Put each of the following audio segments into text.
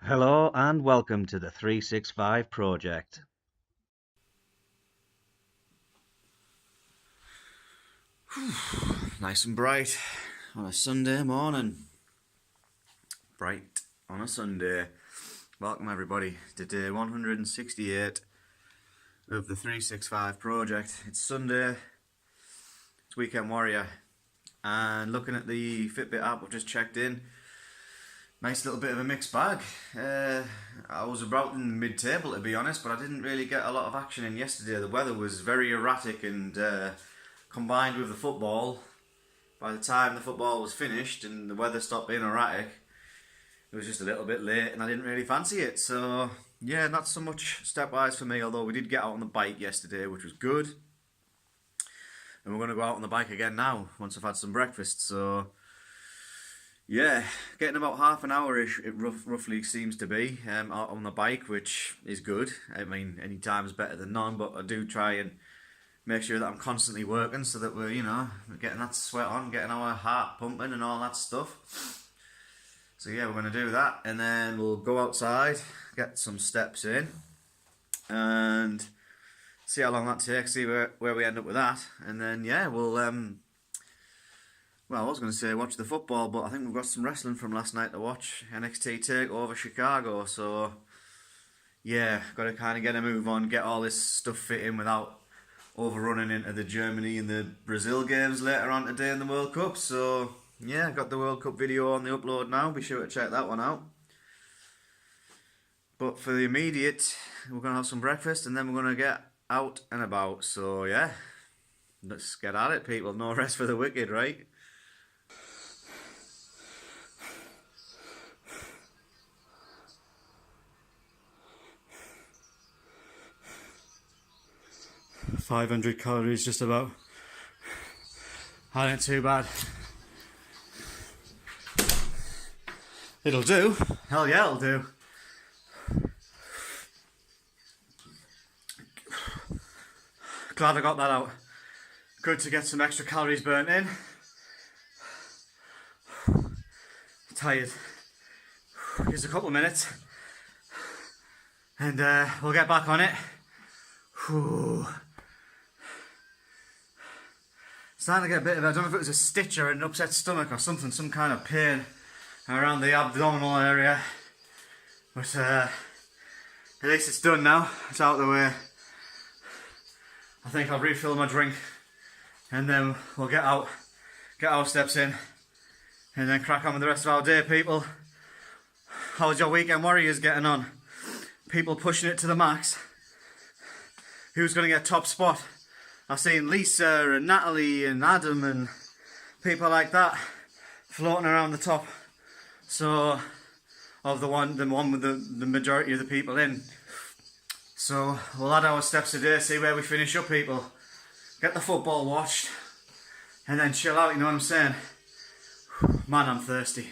Hello and welcome to the 365 project. Nice and bright on a Sunday morning. Bright on a Sunday. Welcome everybody to day 168 of the 365 project. It's Sunday, it's Weekend Warrior, and looking at the Fitbit app I've just checked in, nice little bit of a mixed bag. I was about in the mid-table to be honest, but I didn't really get a lot of action in yesterday. The weather was very erratic and combined with the football, by the time the football was finished and the weather stopped being erratic, it was just a little bit late and I didn't really fancy it. So yeah, not so much stepwise for me, although we did get out on the bike yesterday, which was good. And we're going to go out on the bike again now, once I've had some breakfast. So yeah, getting about half an hour-ish, it roughly seems to be, out on the bike, which is good. I mean, any time's better than none, but I do try and make sure that I'm constantly working so that we're getting that sweat on, getting our heart pumping and all that stuff. So yeah, we're going to do that, and then we'll go outside, get some steps in, and see how long that takes, see where we end up with that. And then yeah, we'll well, I was going to say watch the football, but I think we've got some wrestling from last night to watch. NXT TakeOver Chicago, so yeah, got to kind of get a move on, get all this stuff fit in without overrunning into the Germany and the Brazil games later on today in the World Cup. So yeah, got the World Cup video on the upload now, be sure to check that one out. But for the immediate, we're going to have some breakfast and then we're going to get out and about. So yeah, let's get at it people, no rest for the wicked, right? $500 calories just about. That ain't too bad. It'll do. Hell yeah, it'll do. Glad I got that out. Good to get some extra calories burnt in. Tired. Here's a couple of minutes and we'll get back on it. Whew. Starting to get a bit of, I don't know if it was a stitch or an upset stomach or something, some kind of pain around the abdominal area. But at least it's done now, it's out of the way. I think I'll refill my drink and then we'll get out, get our steps in and then crack on with the rest of our day, people. How's your Weekend Warriors getting on? People pushing it to the max. Who's going to get top spot? I've seen Lisa and Natalie and Adam and people like that floating around the top. So, of the one with the majority of the people in. So, we'll add our steps today, see where we finish up, people. Get the football watched, and then chill out, you know what I'm saying? Man, I'm thirsty.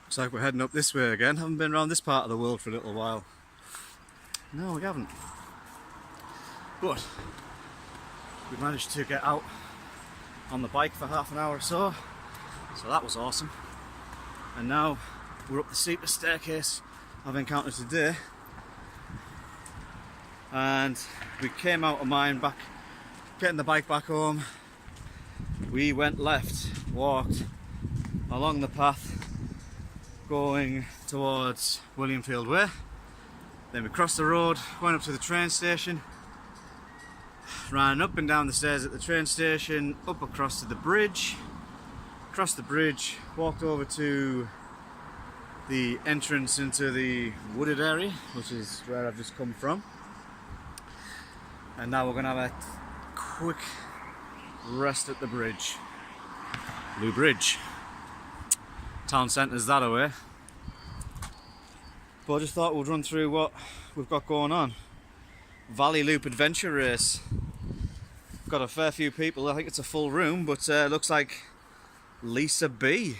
Looks like we're heading up this way again. Haven't been around this part of the world for a little while. No, we haven't. But we managed to get out on the bike for half an hour or so. So that was awesome. And now we're up the steepest staircase I've encountered today. And we came out of mine back, getting the bike back home. We went left, walked along the path going towards Williamfield Way. Then we crossed the road, went up to the train station, ran up and down the stairs at the train station, up across to the bridge, crossed the bridge, walked over to the entrance into the wooded area, which is where I've just come from. And now we're going to have a quick rest at the bridge. New Bridge. Town centre's that away. But I just thought we'd run through what we've got going on. Valley Loop Adventure Race. Got a fair few people, I think it's a full room, but looks like Lisa B.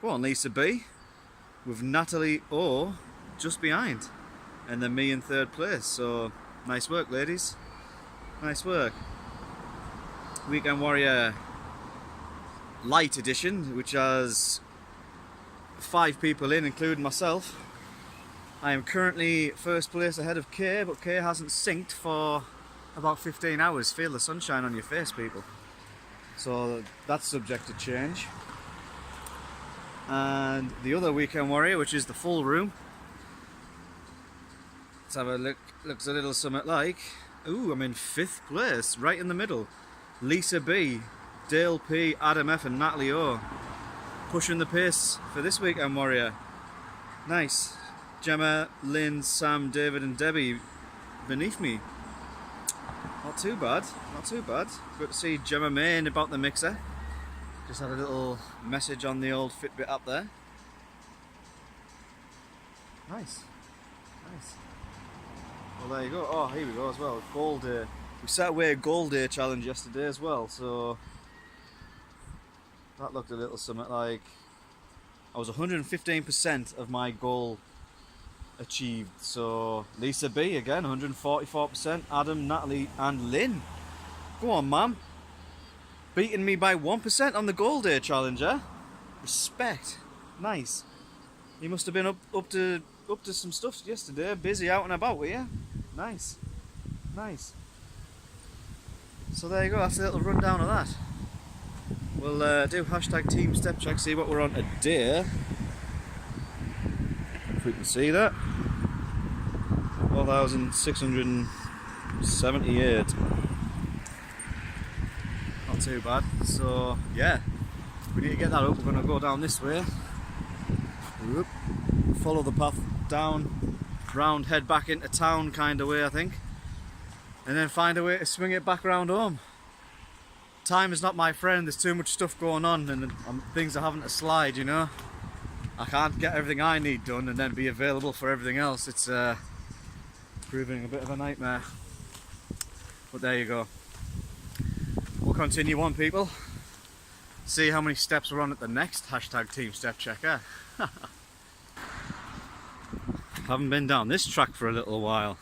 Go on Lisa B. With Natalie O just behind. And then me in third place, so nice work ladies. Nice work. Weekend Warrior light edition, which has 5 people in, including myself. I am currently first place ahead of Kay, but Kay hasn't synced for about 15 hours. Feel the sunshine on your face, people. So that's subject to change. And the other weekend warrior, which is the full room. Let's have a look. Looks a little something like. Ooh, I'm in 5th place, right in the middle. Lisa B, Dale P, Adam F, and Natalie O. Pushing the pace for this weekend warrior. Nice. Gemma, Lynn, Sam, David, and Debbie beneath me. Not too bad, not too bad. Good to see Gemma May in about the mixer. Just had a little message on the old Fitbit app there. Nice, nice. Well, there you go. Oh, here we go as well. Goal day. We set away a goal day challenge yesterday as well, so that looked a little something like I was 115% of my goal achieved. So Lisa B again, 144%. Adam, Natalie, and Lynn. Go on, ma'am. Beating me by 1% on the goal day challenge, eh? Respect. Nice. You must have been up to some stuff yesterday. Busy out and about, were you? Nice. Nice. So there you go, that's a little rundown of that. We'll do hashtag team step check, see what we're on today. If we can see that. 4,678. Not too bad. So yeah, we need to get that up. We're going to go down this way. Whoop. Follow the path down, round, head back into town kind of way, I think. And then find a way to swing it back around home. Time is not my friend, there's too much stuff going on and things are having to slide, you know. I can't get everything I need done and then be available for everything else. It's proving a bit of a nightmare. But there you go. We'll continue on, people. See how many steps we're on at the next hashtag team step checker. Haven't been down this track for a little while.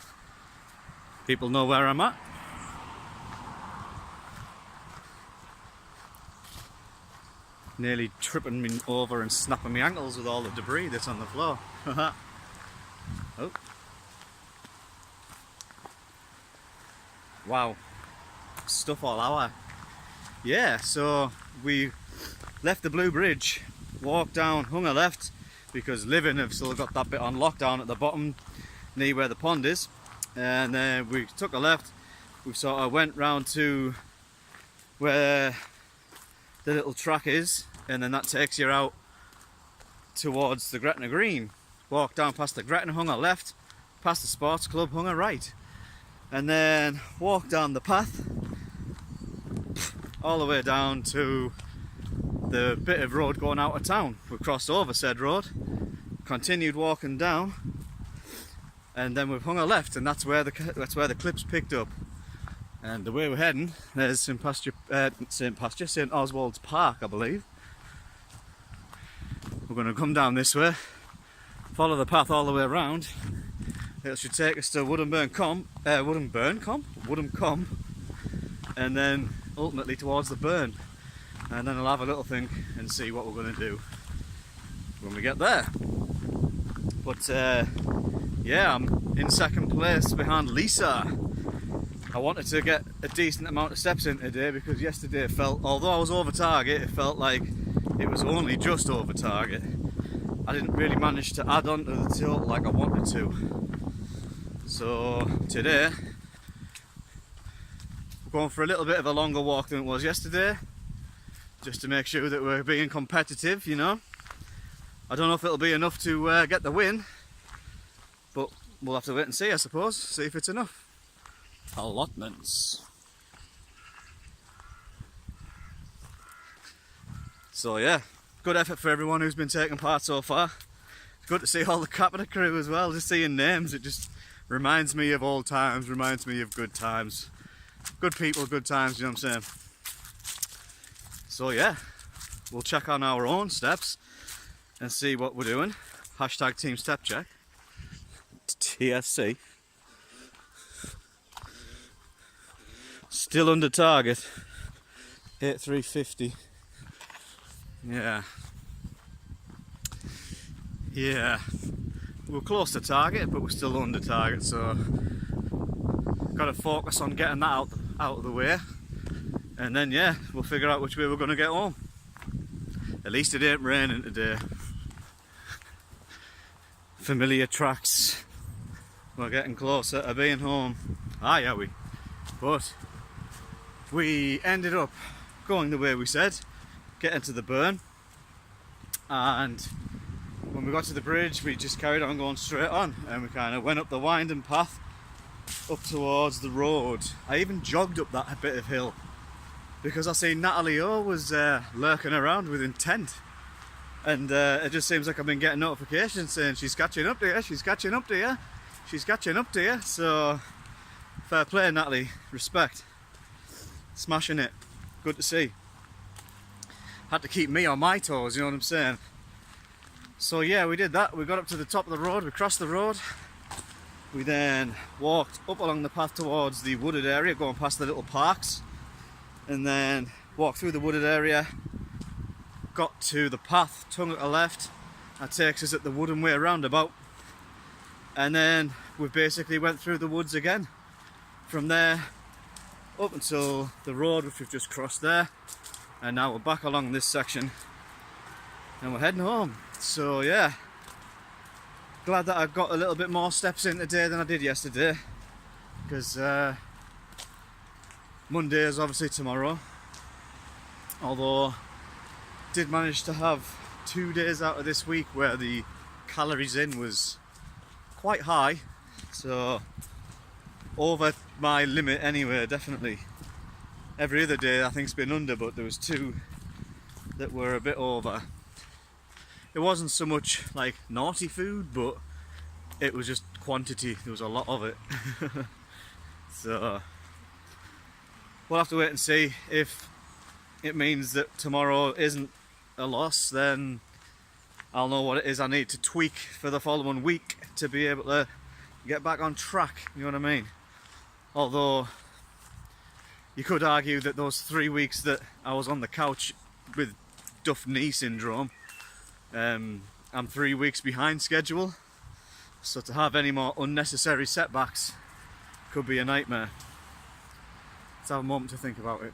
People know where I'm at. Nearly tripping me over and snapping my ankles with all the debris that's on the floor. Oh. Wow. Stuff all hour. Yeah, so we left the Blue Bridge, walked down, hung a left, because Living have still got that bit on lockdown at the bottom, near where the pond is. And then we took a left, we sort of went round to where the little track is, and then that takes you out towards the Gretna Green. Walked down past the Gretna, hung a left, past the sports club, hung a right. And then walked down the path, all the way down to the bit of road going out of town. We crossed over said road, continued walking down, and then we've hung a left, and that's where the clips picked up. And the way we're heading, there's St Oswald's Park, I believe. We're going to come down this way, follow the path all the way around. It should take us to Woodham Combe, and then ultimately towards the burn. And then I'll have a little think and see what we're going to do when we get there. But yeah, I'm in 2nd place behind Lisa. I wanted to get a decent amount of steps in today because yesterday felt, although I was over target, it felt like it was only just over target. I didn't really manage to add on to the tilt like I wanted to. So today, we're going for a little bit of a longer walk than it was yesterday, just to make sure that we're being competitive, you know. I don't know if it'll be enough to get the win, but we'll have to wait and see, I suppose, see if it's enough. Allotments. So yeah, good effort for everyone who's been taking part so far. It's good to see all the Capita crew as well, just seeing names, it just reminds me of old times, reminds me of good times. Good people, good times, you know what I'm saying? So yeah, we'll check on our own steps and see what we're doing. Hashtag team step check. TSC. Still under target. 8350. Yeah. Yeah. We're close to target, but we're still under target, so got to focus on getting that out of the way, and then yeah, we'll figure out which way we're going to get home. At least it ain't raining today. Familiar tracks. We're getting closer to being home. Aye, are we? But we ended up going the way we said, getting to the burn, and when we got to the bridge we just carried on going straight on, and we kind of went up the winding path up towards the road. I even jogged up that bit of hill because I seen Natalie O was lurking around with intent, and it just seems like I've been getting notifications saying she's catching up to you, she's catching up to you, she's catching up to you. So fair play, Natalie, respect, smashing it, good to see. Had to keep me on my toes, you know what I'm saying? So yeah, we did that. We got up to the top of the road, we crossed the road, we then walked up along the path towards the wooded area, going past the little parks, and then walked through the wooded area, got to the path, tongue at the left, that takes us at the Wooden Way roundabout, and then we basically went through the woods again from there up until the road which we've just crossed there, and now we're back along this section and we're heading home. So yeah, glad that I got a little bit more steps in today than I did yesterday, because Monday is obviously tomorrow, although did manage to have 2 days out of this week where the calories in was quite high, so over my limit anyway, definitely. Every other day I think's been under, but there was 2 that were a bit over. It wasn't so much like naughty food, but it was just quantity, there was a lot of it. So we'll have to wait and see. If it means that tomorrow isn't a loss, then I'll know what it is I need to tweak for the following week to be able to get back on track, you know what I mean? Although you could argue that those 3 weeks that I was on the couch with duff knee syndrome, I'm 3 weeks behind schedule, so to have any more unnecessary setbacks could be a nightmare. Let's have a moment to think about it.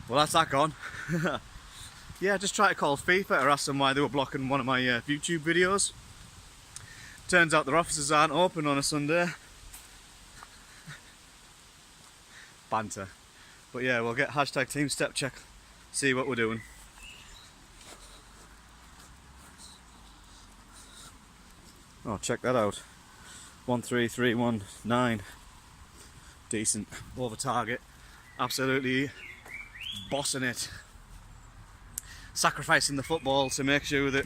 Well, that's that gone. Yeah, just try to call FIFA or ask them why they were blocking one of my YouTube videos. Turns out their offices aren't open on a Sunday. Banter. But yeah, we'll get hashtag team step check, see what we're doing. Oh, check that out. 13319. Decent. Over target. Absolutely bossing it. Sacrificing the football to make sure that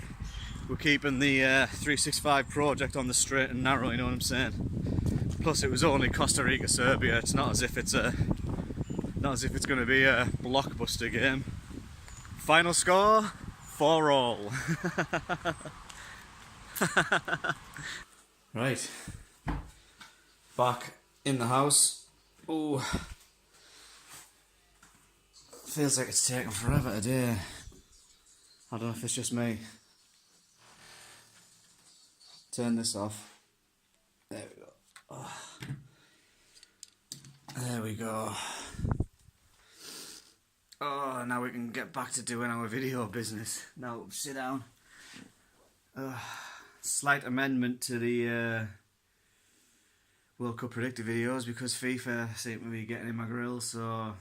we're keeping the 365 project on the straight and narrow, you know what I'm saying? Plus it was only Costa Rica Serbia. It's not as if it's going to be a blockbuster game. Final score 4-all. Right, back in the house. Oh, feels like it's taken forever today. I don't know if it's just me. Turn this off. There we go. Oh. There we go. Oh, now we can get back to doing our video business. Now sit down. Slight amendment to the World Cup predictor videos because FIFA seem to be getting in my grill, so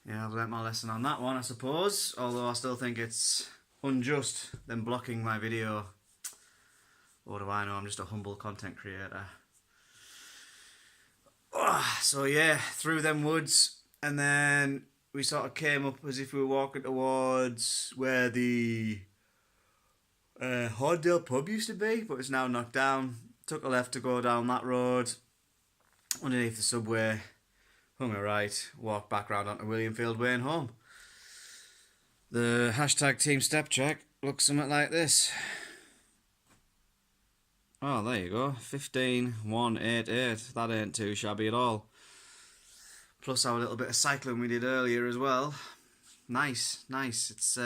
yeah, I've learnt my lesson on that one, I suppose, although I still think it's unjust them blocking my video. What do I know, I'm just a humble content creator. So yeah, through them woods, and then we sort of came up as if we were walking towards where the Hordale pub used to be, but it's now knocked down. Took a left to go down that road underneath the subway, hung a right, walked back round onto Williamfield Way and home. The hashtag team step check looks something like this. Well, there you go. 15,188. That ain't too shabby at all. Plus our little bit of cycling we did earlier as well. Nice, nice. It's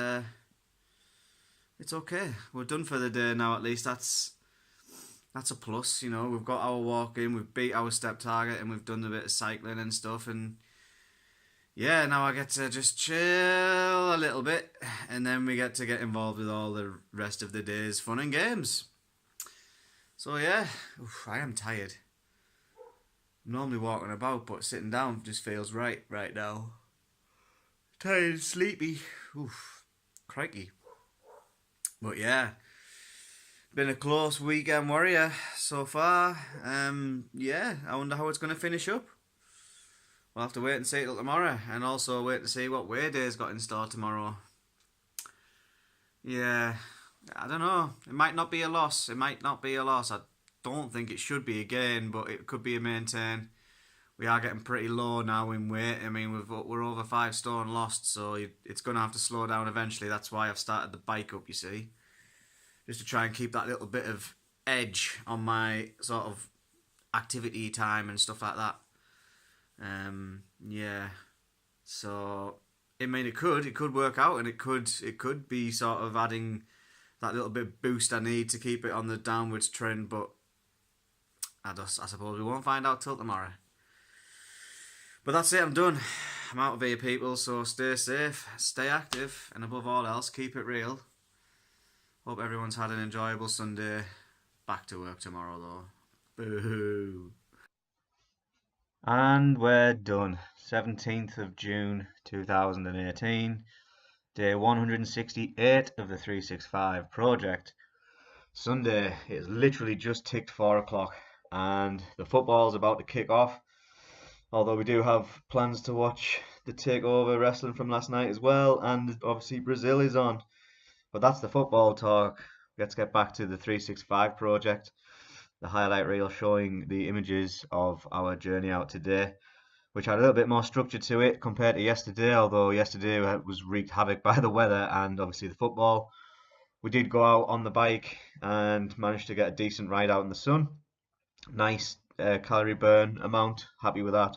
okay. We're done for the day now. At least that's a plus. You know, we've got our walk in, we've beat our step target, and we've done a bit of cycling and stuff. And yeah, now I get to just chill a little bit, and then we get to get involved with all the rest of the day's fun and games. So yeah, I am tired. I'm normally walking about, but sitting down just feels right now. Tired and sleepy. Oof, crikey. But yeah, been a close weekend warrior so far. Yeah, I wonder how it's going to finish up. We'll have to wait and see till tomorrow, and also wait to see what Way Day's got in store tomorrow. Yeah, I don't know. It might not be a loss. I don't think it should be a gain, but it could be a maintain. We are getting pretty low now in weight. I mean, we're over 5 stone lost, so it's going to have to slow down eventually. That's why I've started the bike up, you see. Just to try and keep that little bit of edge on my sort of activity time and stuff like that. Yeah. So, I mean, it could work out, and it could be sort of adding that little bit of boost I need to keep it on the downwards trend, but I suppose we won't find out till tomorrow. But that's it, I'm done. I'm out of here, people, so stay safe, stay active, and above all else, keep it real. Hope everyone's had an enjoyable Sunday. Back to work tomorrow, though. Boo. And we're done. 17th of June 2018, day 168 of the 365 project. Sunday, it's literally just ticked 4 o'clock, and the football's about to kick off. Although we do have plans to watch the takeover wrestling from last night as well, and obviously Brazil is on. But that's the football talk. Let's get back to the 365 project, the highlight reel showing the images of our journey out today, which had a little bit more structure to it compared to yesterday, although yesterday was wreaked havoc by the weather and obviously the football. We did go out on the bike and managed to get a decent ride out in the sun. Nice calorie burn amount, happy with that.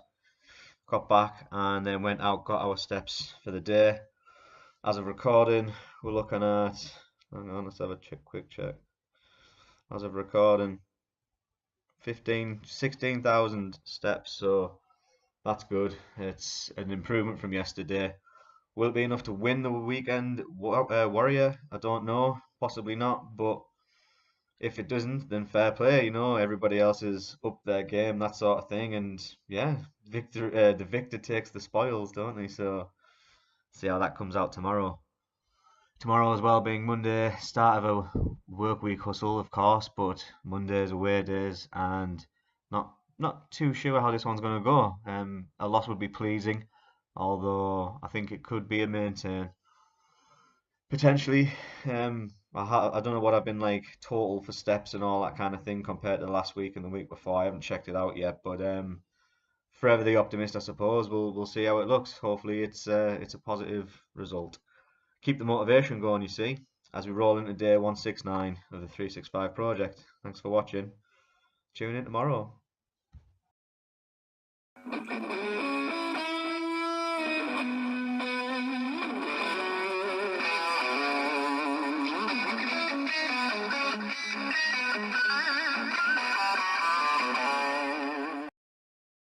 Got back and then went out, got our steps for the day. As of recording, we're looking at, hang on, let's have a quick check. As of recording, 16,000 steps, so that's good. It's an improvement from yesterday. Will it be enough to win the weekend warrior? I don't know, possibly not, but if it doesn't, then fair play. You know, everybody else is up their game, that sort of thing, and yeah, the victor takes the spoils, don't they? So see how that comes out tomorrow. Tomorrow as well being Monday, start of a work week hustle, of course, but Mondays away days, and not too sure how this one's going to go. A loss would be pleasing, although I think it could be a maintain. Potentially, I don't know what I've been like total for steps and all that kind of thing compared to last week and the week before. I haven't checked it out yet, but forever the optimist, I suppose. We'll see how it looks. Hopefully, it's a positive result. Keep the motivation going, you see, as we roll into day 169 of the 365 project. Thanks for watching. Tune in tomorrow.